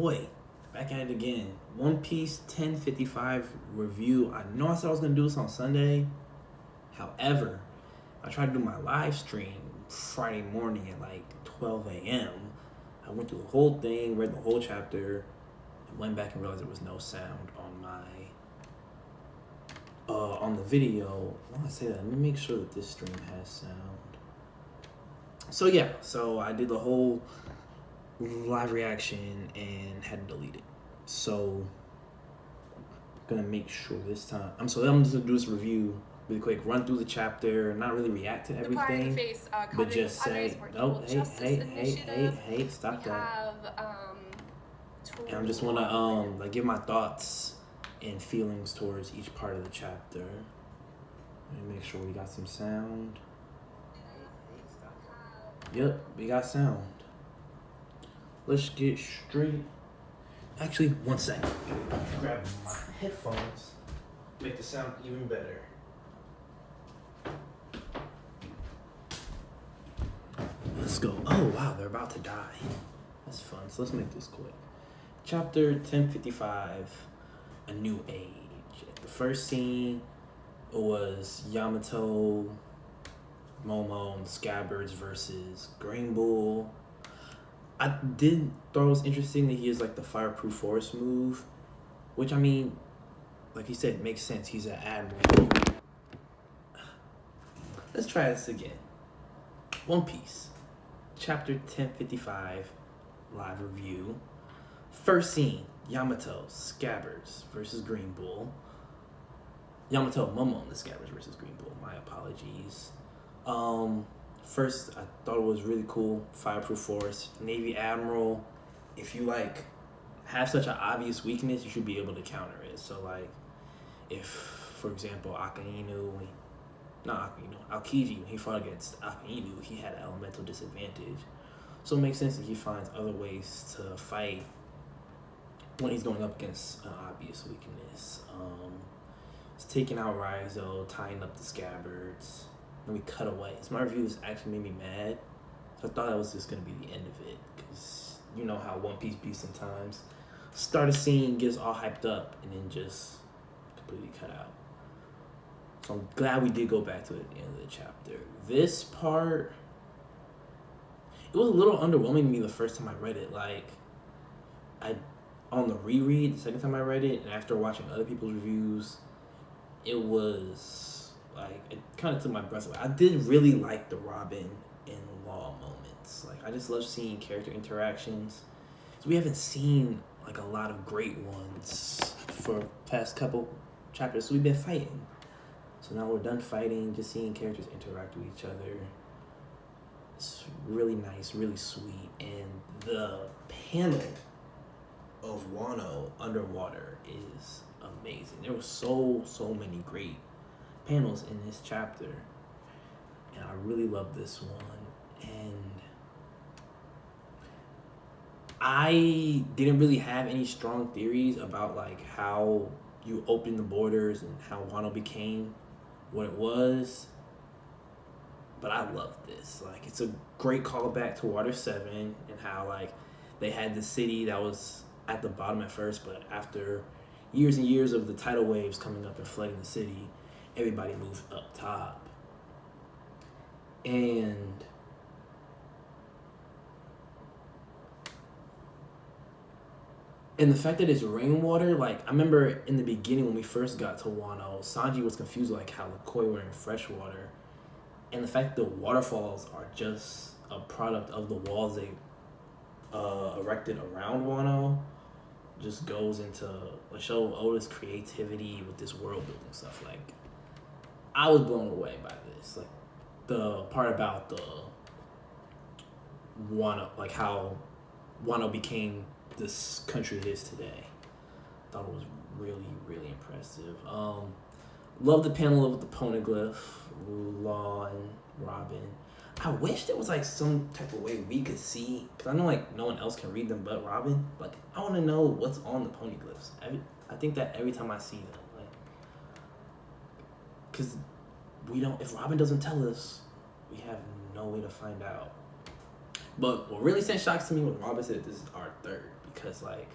Boy, back at it again. One Piece 1055 review. I know I said I was going to do this on Sunday. However, I tried to do my live stream Friday morning at like 12 a.m. I went through the whole thing, read the whole chapter, and went back and realized there was no sound on my on the video. Why I say that? Let me make sure that this stream has sound. So yeah, I did the whole live reaction and had to delete it. So I'm gonna make sure this time. I'm just gonna do this review really quick, run through the chapter, not really react to everything, but just say, oh, hey, stop that. And I just wanna like give my thoughts and feelings towards each part of the chapter. Let me make sure we got some sound. Yep, we got sound. Let's get straight. Actually, one second. Grab my headphones. Make the sound even better. Let's go. Oh, wow, they're about to die. That's fun. So let's make this quick. Chapter 1055, A New Age. The first scene was Yamato, Momo, and the Scabbards versus Green Bull. I did thought it was interesting that he has like the fireproof forest move, which I mean, like he said, makes sense. He's an admiral. Let's try this again. One Piece, chapter 1055, live review. First scene, Yamato, Scabbards versus Green Bull. Yamato, Momo, and the Scabbards versus Green Bull. My apologies. First, I thought it was really cool. Fireproof forest, Navy Admiral. If you like have such an obvious weakness, you should be able to counter it. So like, if for example Aokiji, when he fought against Akainu, he had an elemental disadvantage. So it makes sense that he finds other ways to fight when he's going up against an obvious weakness. It's taking out Raizo, tying up the Scabbards. And we cut away. So my reviews actually made me mad. So I thought that was just gonna be the end of it, because you know how One Piece be sometimes. Start a scene, gets all hyped up, and then just completely cut out. So I'm glad we did go back to it at the end of the chapter. This part, it was a little underwhelming to me the first time I read it. Like, on the reread, the second time I read it, and after watching other people's reviews, it was like, it kind of took my breath away. I did really like the Robin and Law moments. Like, I just love seeing character interactions. So we haven't seen like a lot of great ones for past couple chapters. So we've been fighting. So now we're done fighting, just seeing characters interact with each other. It's really nice, really sweet. And the panel of Wano underwater is amazing. There were so many great panels in this chapter, and I really love this one. And I didn't really have any strong theories about like how you open the borders and how Wano became what it was, but I love this. Like, it's a great callback to Water 7 and how like they had the city that was at the bottom at first, but after years and years of the tidal waves coming up and flooding the city, everybody moved up top. And the fact that it's rainwater, like, I remember in the beginning when we first got to Wano, Sanji was confused like how the koi were in freshwater. And the fact that the waterfalls are just a product of the walls they erected around Wano just goes into show Oda's creativity with this world building stuff. Like, I was blown away by this. Like, the part about the Wano, like how Wano became this country it is today. I thought it was really impressive. Love the panel of the poneglyph, Law and Robin. I wish there was like some type of way we could see, because I know like no one else can read them but Robin. Like, I want to know what's on the poneglyphs. I think that every time I see them, like, because we don't. If Robin doesn't tell us, we have no way to find out. But what really sent shocks to me was Robin said this is our third, because like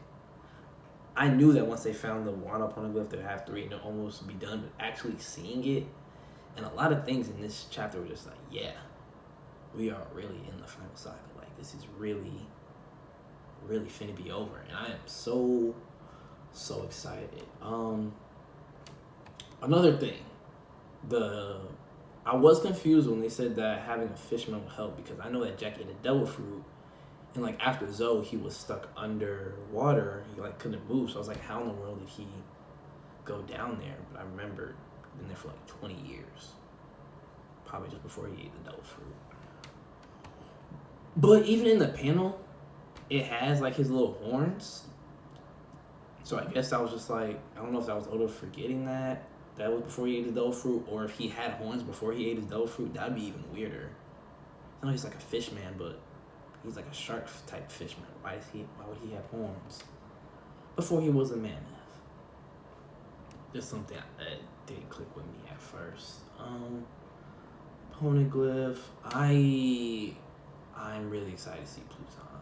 I knew that once they found the Wano poneglyph, they'd have 3 and it'd almost be done. But actually seeing it, and a lot of things in this chapter were just like, yeah, we are really in the final saga. Like this is really, really finna be over, and I am so excited. Another thing, I was confused when they said that having a fishman will help, because I know that Jack ate a devil fruit, and like after Zoe, he was stuck underwater. He like couldn't move. So I was like, how in the world did he go down there? But I remember been there for like 20 years, probably just before he ate the devil fruit. But even in the panel, it has like his little horns. So I guess I was just like, I don't know if that was Oda forgetting that was before he ate his devil fruit, or if he had horns before he ate his devil fruit. That'd be even weirder. I know he's like a fish man, but he's like a shark type fishman. Why would he have horns before he was a mammoth? Just something that didn't click with me at first. Poneglyph. I'm really excited to see Pluton.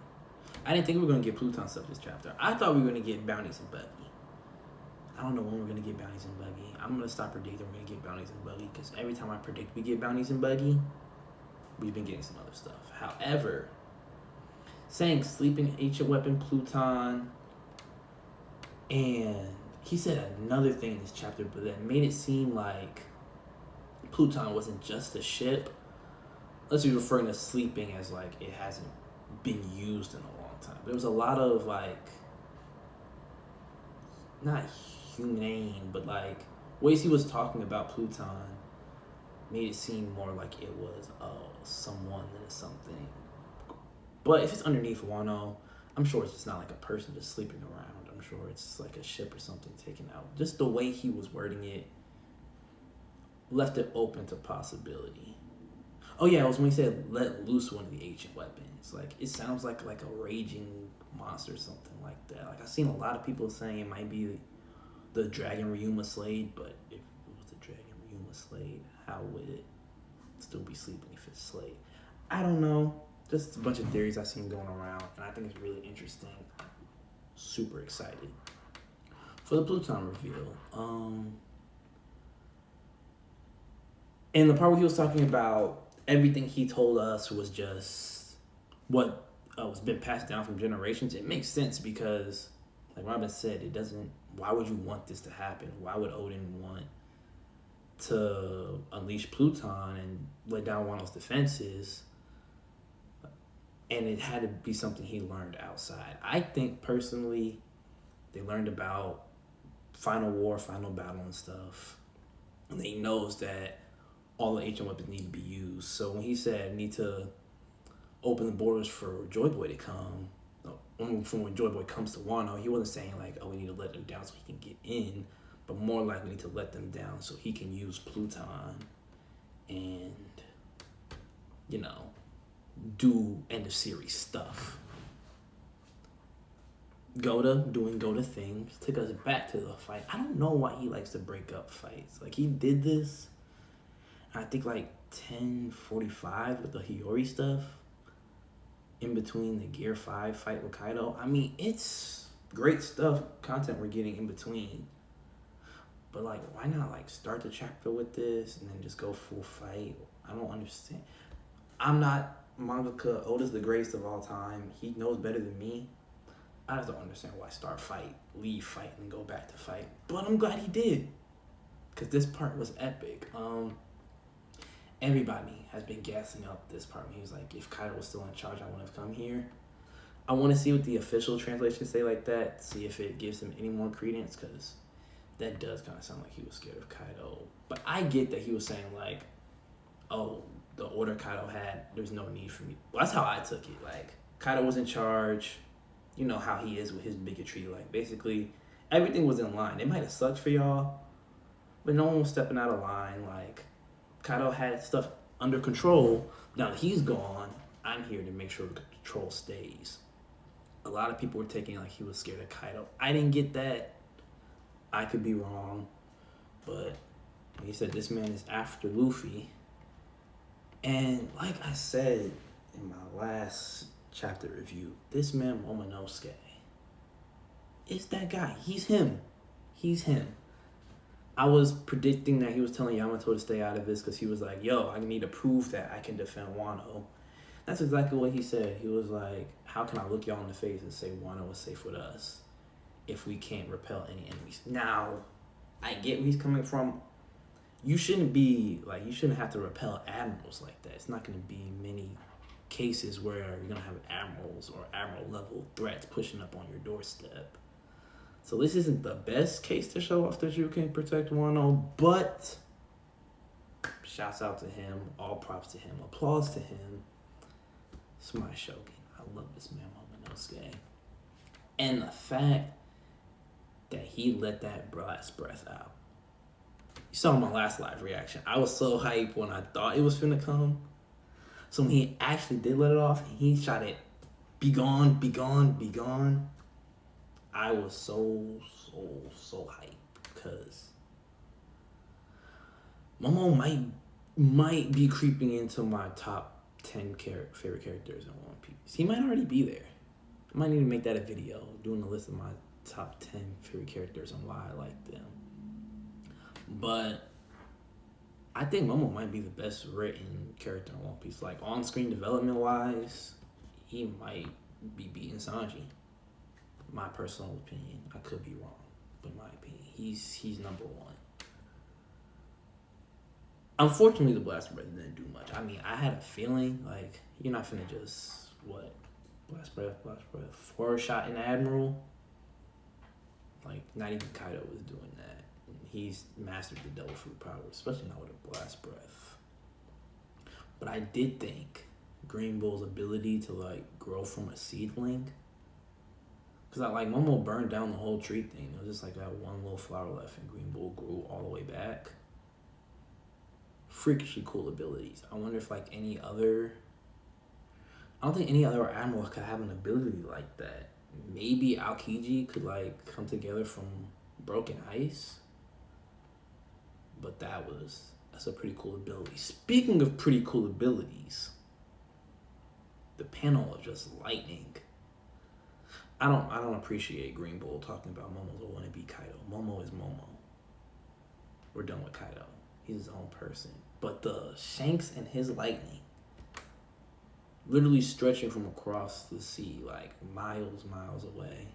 I didn't think we were gonna get Pluton stuff this chapter. I thought we were gonna get bounties and Buggy. I don't know when we're gonna get bounties and Buggy. I'm gonna stop predicting we're gonna get bounties and Buggy, because every time I predict we get bounties and Buggy, we've been getting some other stuff. However, saying sleeping ancient weapon Pluton, and he said another thing in this chapter, but that made it seem like Pluton wasn't just a ship. Unless he's referring to sleeping as like it hasn't been used in a long time. There was a lot of like, not humane, but like ways he was talking about Pluton made it seem more like it was someone than something. But if it's underneath Wano, I'm sure it's just not like a person just sleeping around. I'm sure it's like a ship or something taken out. Just the way he was wording it left it open to possibility. Oh yeah, it was when he said let loose one of the ancient weapons. Like it sounds like a raging monster or something like that. Like I've seen a lot of people saying it might be the Dragon Ryuma Slade, but if it was the Dragon Ryuma Slade, how would it still be sleeping if it's Slade? I don't know. Just a bunch of theories I've seen going around, and I think it's really interesting. Super excited for the Pluton reveal. And the part where he was talking about everything he told us was just what was been passed down from generations. It makes sense because, like Robin said, it doesn't. Why would you want this to happen? Why would Odin want to unleash Pluton and let down Wano's defenses? And it had to be something he learned outside. I think personally, they learned about final war, final battle, and stuff, and he knows that all the ancient weapons need to be used. So when he said need to open the borders for Joy Boy to come, from when Joy Boy comes to Wano, he wasn't saying like, oh, we need to let them down so he can get in, but more like we need to let them down so he can use Pluton and, you know, do end of series stuff. Goda doing Goda things took us back to the fight. I don't know why he likes to break up fights. Like he did this, I think like 10:45 with the Hiyori stuff in between the Gear 5 fight with Kaido. I mean, it's great stuff, content we're getting in between. But like, why not like start the chapter with this and then just go full fight? I don't understand. I'm not mangaka. Oda's the greatest of all time. He knows better than me. I just don't understand why start fight, leave fight, and go back to fight. But I'm glad he did, because this part was epic. Everybody has been gassing up this part when he was like, if Kaido was still in charge, I wouldn't have come here. I want to see what the official translations say like that, see if it gives him any more credence, because that does kind of sound like he was scared of Kaido. But I get that he was saying like, oh, the order Kaido had, there's no need for me. Well, that's how I took it. Like, Kaido was in charge. You know how he is with his bigotry. Like, basically, everything was in line. It might have sucked for y'all, but no one was stepping out of line. Like, Kaido had stuff under control. Now that he's gone, I'm here to make sure the control stays. A lot of people were taking like he was scared of Kaido. I didn't get that. I could be wrong. But he said this man is after Luffy. And like I said in my last chapter review, this man Momonosuke It's that guy. He's him. He's him. I was predicting that he was telling Yamato to stay out of this because he was like, yo, I need to prove that I can defend Wano. That's exactly what he said. He was like, how can I look y'all in the face and say Wano is safe with us if we can't repel any enemies? Now, I get where he's coming from. You shouldn't have to repel admirals like that. It's not going to be many cases where you're going to have admirals or admiral level threats pushing up on your doorstep. So this isn't the best case to show off that you can protect Wano, but shouts out to him, all props to him, applause to him. It's my Shogun. I love this man, Momonosuke. And the fact that he let that blast breath out. You saw my last live reaction. I was so hyped when I thought it was finna come. So when he actually did let it off, and he shot it, be gone, be gone, be gone. I was so hyped because Momo might be creeping into my top 10 favorite characters in One Piece. He might already be there. I might need to make that a video, doing a list of my top 10 favorite characters and why I like them. But I think Momo might be the best written character in One Piece. Like, on-screen development-wise, he might be beating Sanji. My personal opinion. I could be wrong, but in my opinion, he's number one. Unfortunately, the blaster breath didn't do much. I mean, I had a feeling, like, you're not finna just, blast breath, 4-shot an admiral. Like, not even Kaido was doing that. He's mastered the devil fruit power, especially not with a blast breath. But I did think Green Bull's ability to, like, grow from a seedling, because Momo burned down the whole tree thing. It was just like that one little flower left, and Green Bull grew all the way back. Freakishly cool abilities. I wonder if I don't think any other admiral could have an ability like that. Maybe Aokiji could come together from broken ice. But that's a pretty cool ability. Speaking of pretty cool abilities, the panel of just lightning. I don't appreciate Green Bull talking about Momo's a wannabe Kaido. Momo is Momo. We're done with Kaido. He's his own person. But the Shanks and his lightning, literally stretching from across the sea, miles away.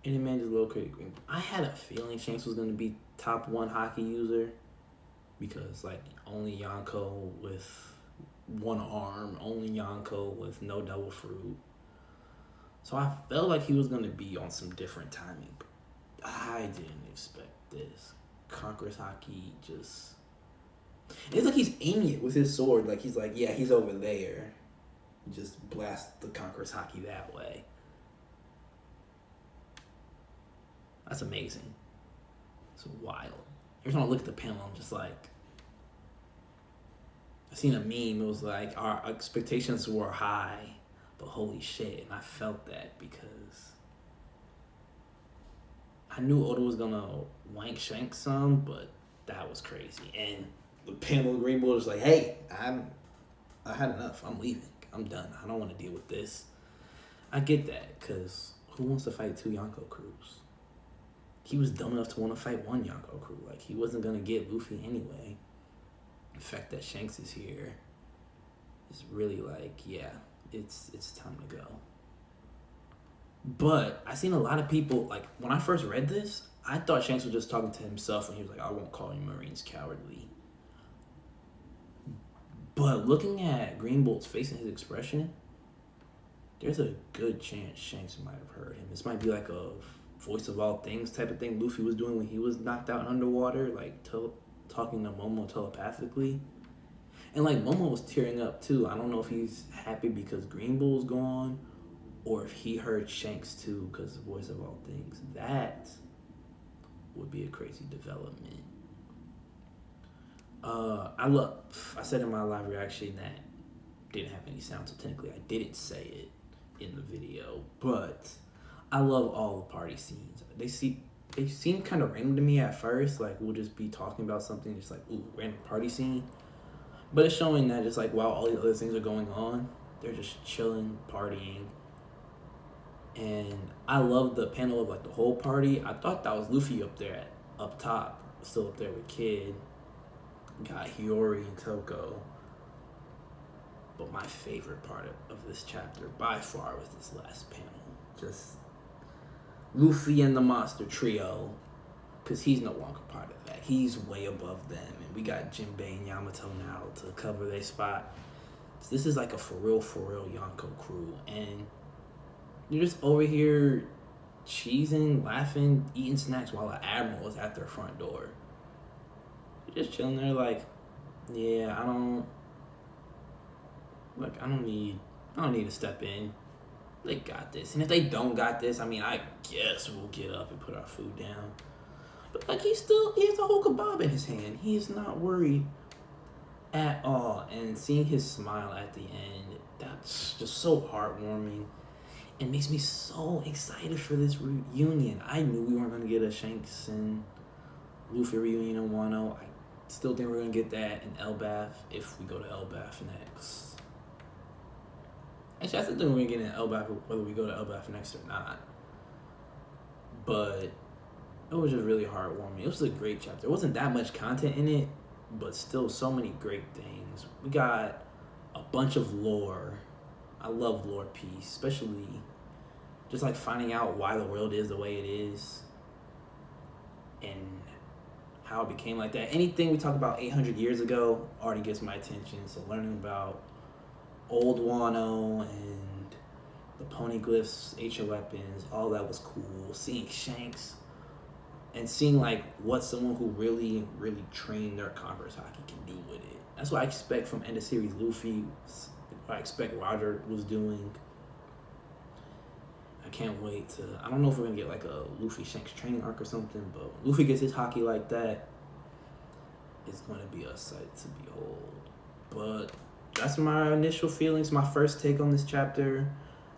And the man just located Green Bull. I had a feeling Shanks was going to be top 1 hockey user because, only Yonko with one arm, only Yonko with no devil fruit. So I felt like he was going to be on some different timing. But I didn't expect this. Conqueror's Haki just... It's like he's aiming it with his sword. He's he's over there. Just blast the Conqueror's Haki that way. That's amazing. It's wild. Every time I look at the panel, I'm just I seen a meme. It was our expectations were high. But holy shit, and I felt that because I knew Oda was gonna wank Shanks some, but that was crazy. And the panel of Green Bull was hey, I had enough. I'm leaving. I'm done. I don't want to deal with this. I get that, because who wants to fight 2 Yonko crews? He was dumb enough to want to fight 1 Yonko crew. He wasn't gonna get Luffy anyway. The fact that Shanks is here is really yeah. It's time to go. But I seen a lot of people, when I first read this, I thought Shanks was just talking to himself when he was I won't call you Marines cowardly. But looking at Green Bull's face and his expression, there's a good chance Shanks might have heard him. This might be a voice of all things type of thing Luffy was doing when he was knocked out underwater, talking to Momo telepathically. And Momo was tearing up too. I don't know if he's happy because Green Bull's gone or if he heard Shanks too because the voice of all things. That would be a crazy development. I said in my live reaction that didn't have any sound, so technically I didn't say it in the video, but I love all the party scenes. They seem kind of random to me at first. We'll just be talking about something, just ooh, random party scene. But it's showing that just while all the other things are going on, they're just chilling, partying. And I love the panel of like the whole party. I thought that was Luffy up top, still up there with Kid. Got Hiyori and Toko. But my favorite part of this chapter by far was this last panel. Just Luffy and the monster trio. Because he's no longer part of that. He's way above them. And we got Jinbei and Yamato now to cover their spot. So this is like a for real Yonko crew. And you're just over here cheesing, laughing, eating snacks while an admiral is at their front door. You're just chilling there like, yeah, I don't need to step in. They got this. And if they don't got this, I mean, I guess we'll get up and put our food down. But like he has a whole kebab in his hand. He is not worried at all. And seeing his smile at the end, that's just so heartwarming. It makes me so excited for this reunion. I knew we weren't going to get a Shanks and Luffy reunion in Wano. I still think we're going to get that in Elbaf if we go to Elbaf next. Actually, I still think we're going to get in Elbaf whether we go to Elbaf next or not. But it was just really heartwarming. It was a great chapter. There wasn't that much content in it, but still so many great things. We got a bunch of lore. I love lore piece, especially just like finding out why the world is the way it is and how it became like that. Anything we talk about 800 years ago already gets my attention. So learning about old Wano and the poneglyphs, ancient weapons, all that was cool. Seeing Shanks and seeing like what someone who really trained their Converse hockey can do with it. That's what I expect from end of series Luffy. What I expect Roger was doing. I can't wait to. I don't know if we're gonna get like a Luffy Shanks training arc or something, but when Luffy gets his hockey like that, it's gonna be a sight to behold. But that's my initial feelings, my first take on this chapter.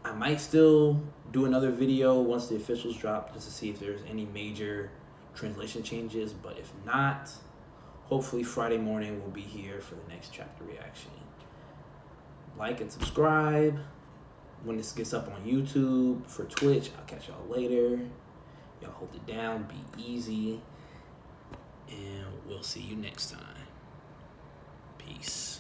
I might still do another video once the officials drop just to see if there's any major translation changes, but if not, hopefully Friday morning we'll be here for the next chapter reaction. Like and subscribe when this gets up on YouTube. For Twitch, I'll catch y'all later. Y'all hold it down, be easy, and we'll see you next time. Peace.